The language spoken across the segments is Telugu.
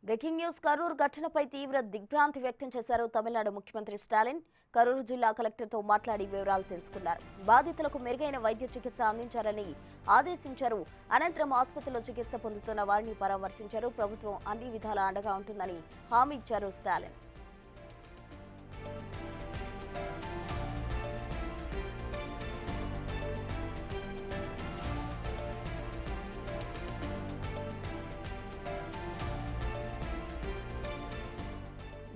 బ్రేకింగ్ న్యూస్ కరూర్ ఘటనపై తీవ్ర దిగ్భ్రాంతి వ్యక్తం చేశారు తమిళనాడు ముఖ్యమంత్రి స్టాలిన్. కరూరు జిల్లా కలెక్టర్తో మాట్లాడి వివరాలు తెలుసుకున్నారు. బాధితులకు మెరుగైన వైద్య చికిత్స అందించాలని ఆదేశించారు. అనంతరం ఆసుపత్రిలో చికిత్స పొందుతున్న వారిని పరామర్శించారు. ప్రభుత్వం అన్ని విధాలా అండగా ఉంటుందని హామీ ఇచ్చారు స్టాలిన్.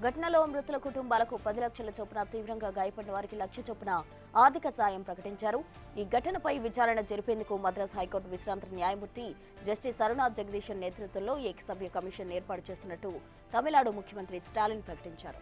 ఘటనలో మృతుల కుటుంబాలకు 10 లక్షల చొప్పున, తీవ్రంగా గాయపడిన వారికి 1 లక్ష చొప్పున ఆర్థిక సాయం ప్రకటించారు. ఈ ఘటనపై విచారణ జరిపేందుకు మద్రాస్ హైకోర్టు విశ్రాంత న్యాయమూర్తి జస్టిస్ అరుణ జగదీశన్ నేతృత్వంలో ఏకసభ్య కమిషన్ ఏర్పాటు చేస్తున్నట్టు తమిళనాడు ముఖ్యమంత్రి స్టాలిన్ ప్రకటించారు.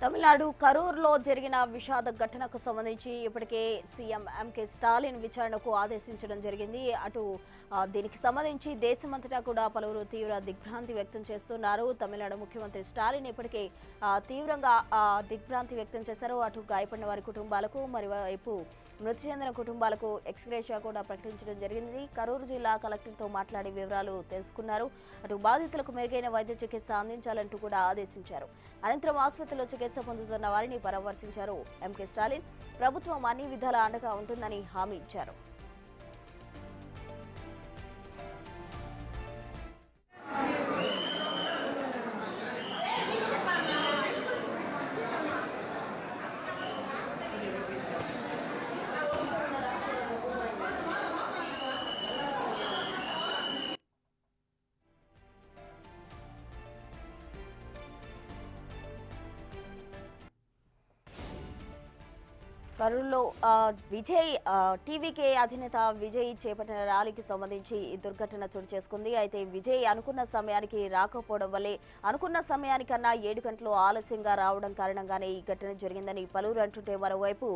తమిళనాడు కరూర్లో జరిగిన విషాద ఘటనకు సంబంధించి ఇప్పటికే సీఎం ఎంకే స్టాలిన్ విచారణకు ఆదేశించడం జరిగింది. దీనికి సంబంధించి దేశమంతటా కూడా పలువురు తీవ్ర దిగ్భ్రాంతి వ్యక్తం చేస్తున్నారు. తమిళనాడు ముఖ్యమంత్రి స్టాలిన్ ఇప్పటికే తీవ్రంగా దిగ్భ్రాంతి వ్యక్తం చేశారు. అటు గాయపడిన వారి కుటుంబాలకు, మరోవైపు మృతి చెందిన కుటుంబాలకు ఎక్స్గ్రేషియా కూడా ప్రకటించడం జరిగింది. కరూరు జిల్లా కలెక్టర్తో మాట్లాడి వివరాలు తెలుసుకున్నారు. అటు బాధితులకు మెరుగైన వైద్య చికిత్స అందించాలంటూ కూడా ఆదేశించారు. అనంతరం ఆసుపత్రిలో చికిత్స పొందుతున్న వారిని పరామర్శించారు ఎంకే స్టాలిన్. ప్రభుత్వం అన్ని విధాలా అండగా ఉంటుందని హామీ ఇచ్చారు. కరూరులో విజయ్ టీవీకే అధినేత విజయ్ చేపట్టిన ర్యాలీకి సంబంధించి ఈ దుర్ఘటన చోటు చేసుకుంది. అయితే విజయ్ అనుకున్న సమయానికి రాకపోవడం వల్లే, అనుకున్న సమయానికన్నా 7 గంటలు ఆలస్యంగా రావడం కారణంగానే ఈ ఘటన జరిగిందని పలువురు అంటుంటే, మరోవైపు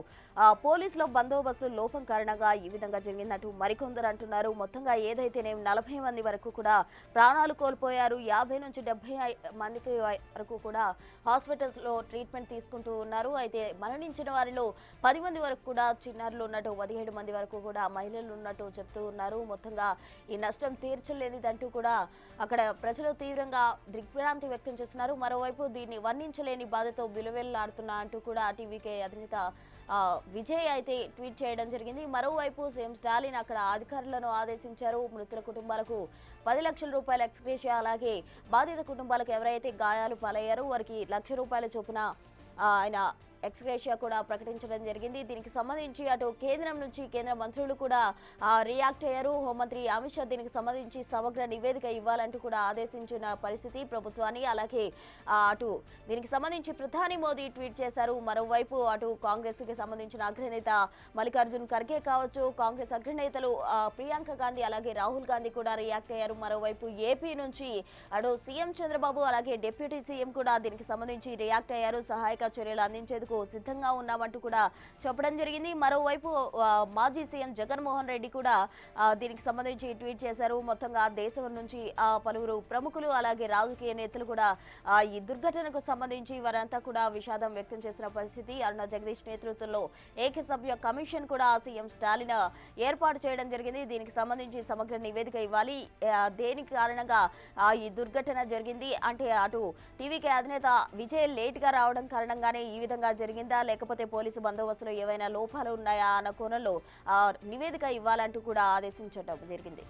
పోలీసుల బందోబస్తు లోపం కారణంగా ఈ విధంగా జరిగిందంటూ మరికొందరు అంటున్నారు. మొత్తంగా ఏదైతేనే 40 మంది వరకు కూడా ప్రాణాలు కోల్పోయారు. 50 నుంచి 70 మందికి వరకు కూడా హాస్పిటల్స్లో ట్రీట్మెంట్ తీసుకుంటూ ఉన్నారు. అయితే మరణించిన వారిలో 10 మంది వరకు కూడా చిన్నారులు ఉన్నట్టు, 17 మంది వరకు కూడా మహిళలు ఉన్నట్టు చెప్తూ ఉన్నారు. మొత్తంగా ఈ నష్టం తీర్చలేనిదంటూ కూడా అక్కడ ప్రజలు తీవ్రంగా దిగ్భ్రాంతి వ్యక్తం చేస్తున్నారు. మరోవైపు దీన్ని వర్ణించలేని బాధతో విలువెల్లాడుతున్నా అంటూ కూడా టీవీకే అధినేత విజయ్ అయితే ట్వీట్ చేయడం జరిగింది. మరోవైపు సీఎం స్టాలిన్ అక్కడ అధికారులను ఆదేశించారు. మృతుల కుటుంబాలకు 10 లక్షల రూపాయల ఎక్స్గ్రేషియా, అలాగే బాధిత కుటుంబాలకు ఎవరైతే గాయాలు పాలయ్యారో వారికి 1 లక్ష రూపాయల చొప్పున ఆయన ఎక్స్గ్రేషియా కూడా ప్రకటించడం జరిగింది. దీనికి సంబంధించి అటు కేంద్రం నుంచి కేంద్ర మంత్రులు కూడా రియాక్ట్ అయ్యారు. హోంమంత్రి అమిత్ షా దీనికి సంబంధించి సమగ్ర నివేదిక ఇవ్వాలంటూ కూడా ఆదేశించిన పరిస్థితి ప్రభుత్వాన్ని. అలాగే అటు దీనికి సంబంధించి ప్రధాని మోదీ ట్వీట్ చేశారు. మరోవైపు అటు కాంగ్రెస్ కి సంబంధించిన అగ్రనేత మల్లికార్జున్ ఖర్గే కావచ్చు, కాంగ్రెస్ అగ్రనేతలు ప్రియాంక గాంధీ, అలాగే రాహుల్ గాంధీ కూడా రియాక్ట్ అయ్యారు. మరోవైపు ఏపీ నుంచి అటు సీఎం చంద్రబాబు, అలాగే డిప్యూటీ సీఎం కూడా దీనికి సంబంధించి రియాక్ట్ అయ్యారు. సహాయక చర్యలు అందించేందుకు సిద్ధంగా ఉన్నామంటూ కూడా చెప్పడం జరిగింది. మరోవైపు మాజీ సీఎం జగన్మోహన్ రెడ్డి కూడా దీనికి సంబంధించి ట్వీట్ చేశారు. మొత్తంగా దేశం నుంచి పలువురు ప్రముఖులు, అలాగే రాజకీయ నేతలు కూడా ఈ దుర్ఘటనకు సంబంధించి వారంతా కూడా విషాదం వ్యక్తం చేసిన పరిస్థితి. అరుణ జగదీష్ నేతృత్వంలో ఏకసభ్య కమిషన్ కూడా సీఎం స్టాలిన్ ఏర్పాటు చేయడం జరిగింది. దీనికి సంబంధించి సమగ్ర నివేదిక ఇవ్వాలి. దేనికి కారణంగా ఈ దుర్ఘటన జరిగింది అంటే, అటు టీవీకే అధినేత విజయ్ లేట్ గా రావడం కారణంగానే ఈ విధంగా జరిగిందా, లేకపోతే పోలీసు బందోబస్తులో ఏవైనా లోపాలు ఉన్నాయా అన్న కోణంలో నివేదిక ఇవ్వాలంటూ కూడా ఆదేశించడం జరిగింది.